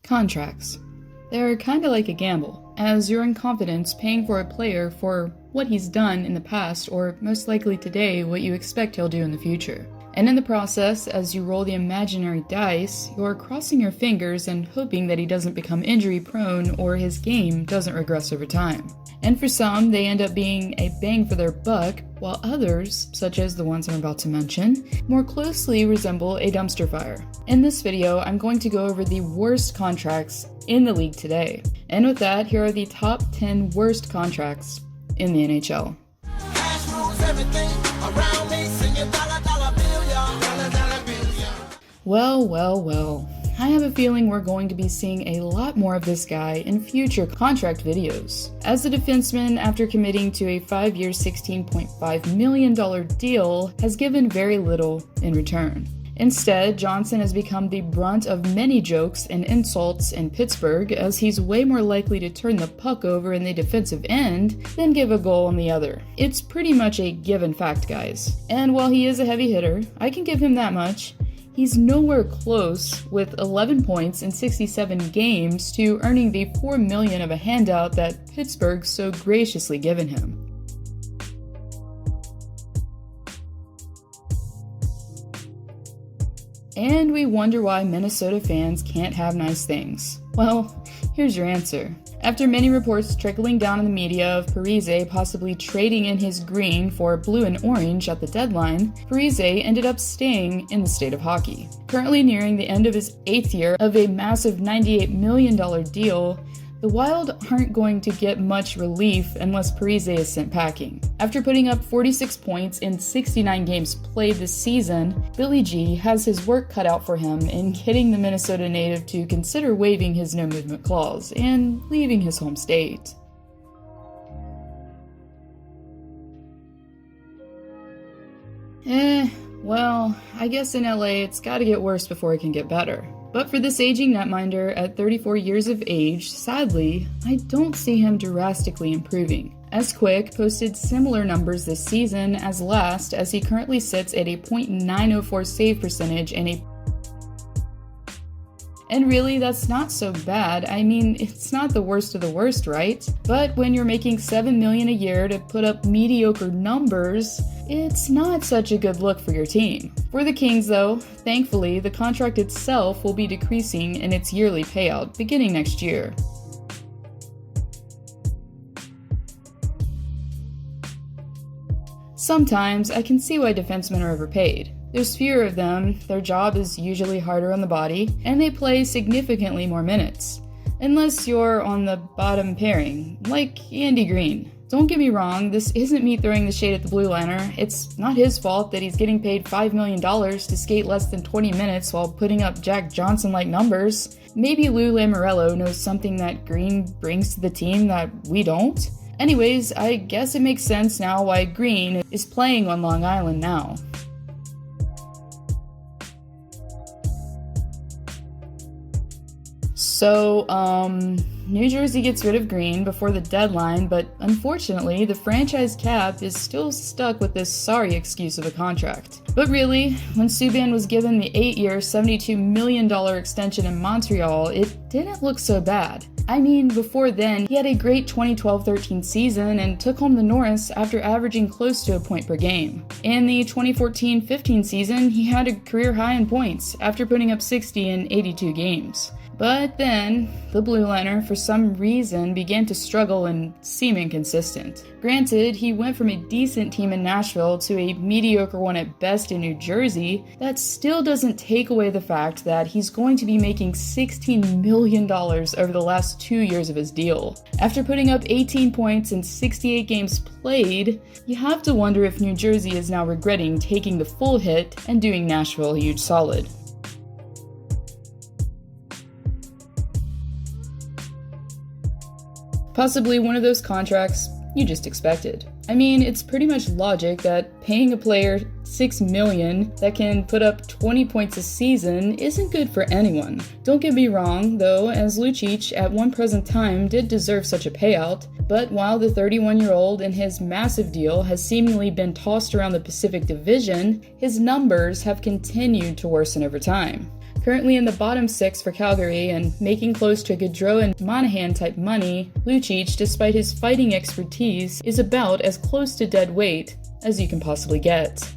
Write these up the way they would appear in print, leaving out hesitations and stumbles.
Contracts. They're kinda like a gamble, as you're in confidence paying for a player for what he's done in the past, or most likely today, what you expect he'll do in the future. And in the process, as you roll the imaginary dice, you're crossing your fingers and hoping that he doesn't become injury prone or his game doesn't regress over time. And for some, they end up being a bang for their buck, while others, such as the ones I'm about to mention, more closely resemble a dumpster fire. In this video, I'm going to go over the worst contracts in the league today. And with that, here are the top 10 worst contracts in the NHL. Well. I have a feeling we're going to be seeing a lot more of this guy in future contract videos. As a defenseman, after committing to a 5-year $16.5 million deal, has given very little in return. Instead, Johnson has become the brunt of many jokes and insults in Pittsburgh, as he's way more likely to turn the puck over in the defensive end than give a goal on the other. It's pretty much a given fact, guys. And while he is a heavy hitter, I can give him that much. He's nowhere close, with 11 points in 67 games, to earning the $4 million of a handout that Pittsburgh's so graciously given him. And we wonder why Minnesota fans can't have nice things. Well, here's your answer. After many reports trickling down in the media of Parise possibly trading in his green for blue and orange at the deadline, Parise ended up staying in the state of hockey. Currently nearing the end of his 8th year of a massive $98 million deal, the Wild aren't going to get much relief unless Parise is sent packing. After putting up 46 points in 69 games played this season, Billy G has his work cut out for him in getting the Minnesota native to consider waiving his no-movement clause and leaving his home state. Well, I guess in LA it's gotta get worse before it can get better. But for this aging netminder at 34 years of age, sadly, I don't see him drastically improving. As Quick posted similar numbers this season as last, as he currently sits at a .904 save percentage and really, that's not so bad. I mean, it's not the worst of the worst, right? But when you're making $7 million a year to put up mediocre numbers, it's not such a good look for your team. For the Kings, though, thankfully, the contract itself will be decreasing in its yearly payout beginning next year. Sometimes I can see why defensemen are overpaid. There's fewer of them, their job is usually harder on the body, and they play significantly more minutes. Unless you're on the bottom pairing, like Andy Green. Don't get me wrong, this isn't me throwing the shade at the blue liner. It's not his fault that he's getting paid $5 million to skate less than 20 minutes while putting up Jack Johnson-like numbers. Maybe Lou Lamoriello knows something that Green brings to the team that we don't. Anyways, I guess it makes sense now why Green is playing on Long Island now. So, New Jersey gets rid of Green before the deadline, but unfortunately, the franchise cap is still stuck with this sorry excuse of a contract. But really, when Subban was given the 8-year, $72 million extension in Montreal, it didn't look so bad. I mean, before then, he had a great 2012-13 season and took home the Norris after averaging close to a point per game. In the 2014-15 season, he had a career high in points after putting up 60 in 82 games. But then, the blue liner, for some reason, began to struggle and seem inconsistent. Granted, he went from a decent team in Nashville to a mediocre one at best in New Jersey. That still doesn't take away the fact that he's going to be making $16 million over the last 2 years of his deal. After putting up 18 points in 68 games played, you have to wonder if New Jersey is now regretting taking the full hit and doing Nashville a huge solid. Possibly one of those contracts you just expected. I mean, it's pretty much logic that paying a player $6 million that can put up 20 points a season isn't good for anyone. Don't get me wrong, though, as Lucic at one present time did deserve such a payout, but while the 31-year-old in his massive deal has seemingly been tossed around the Pacific Division, his numbers have continued to worsen over time. Currently in the bottom 6 for Calgary and making close to Gaudreau and Monahan type money, Lucic, despite his fighting expertise, is about as close to dead weight as you can possibly get.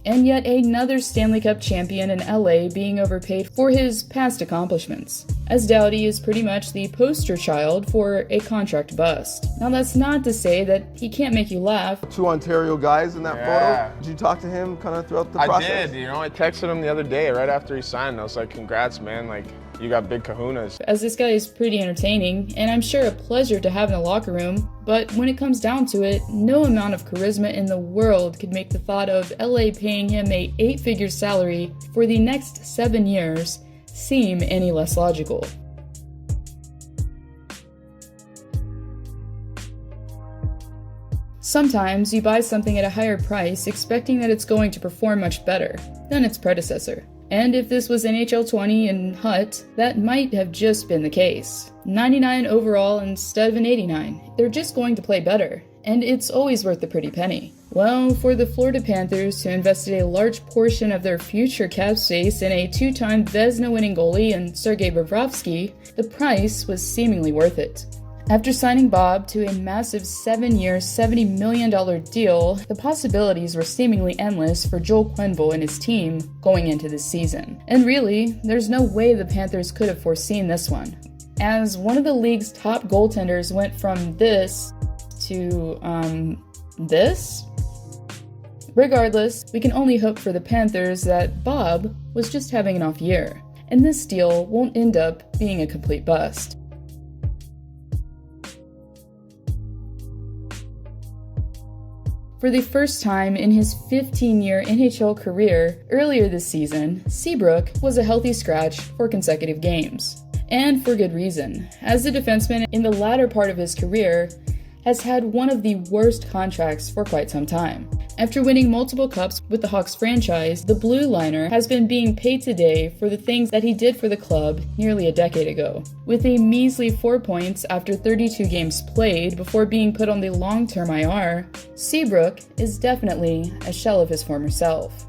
And yet another Stanley Cup champion in LA being overpaid for his past accomplishments, as Doughty is pretty much the poster child for a contract bust. Now that's not to say that he can't make you laugh. 2 Ontario guys in that photo. Did you talk to him kind of throughout the process? I did, I texted him the other day right after he signed. I was like, congrats, man, like, you got big kahunas. As this guy is pretty entertaining, and I'm sure a pleasure to have in the locker room, but when it comes down to it, no amount of charisma in the world could make the thought of LA paying him a 8-figure salary for the next 7 years seem any less logical. Sometimes you buy something at a higher price expecting that it's going to perform much better than its predecessor. And if this was NHL 20 and Hut, that might have just been the case. 99 overall instead of an 89. They're just going to play better, and it's always worth the pretty penny. Well, for the Florida Panthers, who invested a large portion of their future cap space in a 2-time Vezina-winning goalie and Sergei Bobrovsky, the price was seemingly worth it. After signing Bob to a massive 7-year, $70 million deal, the possibilities were seemingly endless for Joel Quenneville and his team going into this season. And really, there's no way the Panthers could have foreseen this one, as one of the league's top goaltenders went from this to, this? Regardless, we can only hope for the Panthers that Bob was just having an off year, and this deal won't end up being a complete bust. For the first time in his 15-year NHL career, earlier this season, Seabrook was a healthy scratch for consecutive games. And for good reason, as the defenseman in the latter part of his career has had one of the worst contracts for quite some time. After winning multiple cups with the Hawks franchise, the blue liner has been being paid today for the things that he did for the club nearly a decade ago. With a measly 4 points after 32 games played before being put on the long-term IR, Seabrook is definitely a shell of his former self.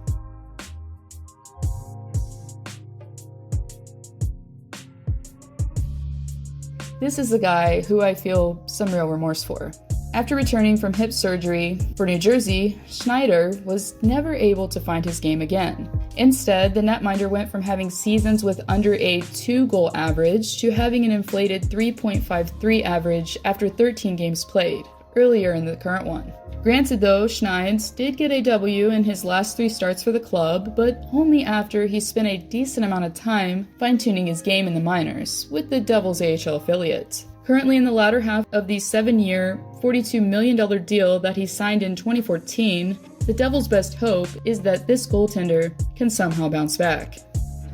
This is the guy who I feel some real remorse for. After returning from hip surgery for New Jersey, Schneider was never able to find his game again. Instead, the netminder went from having seasons with under a 2-goal average to having an inflated 3.53 average after 13 games played, earlier in the current one. Granted though, Schneids did get a W in his last 3 starts for the club, but only after he spent a decent amount of time fine-tuning his game in the minors, with the Devils AHL affiliate. Currently in the latter half of the 7-year, $42 million deal that he signed in 2014, the Devils' best hope is that this goaltender can somehow bounce back.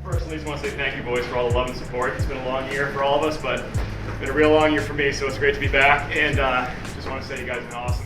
Personally, just want to say thank you, boys, for all the love and support. It's been a long year for all of us, but it's been a real long year for me, so it's great to be back. And just want to say you guys have been awesome.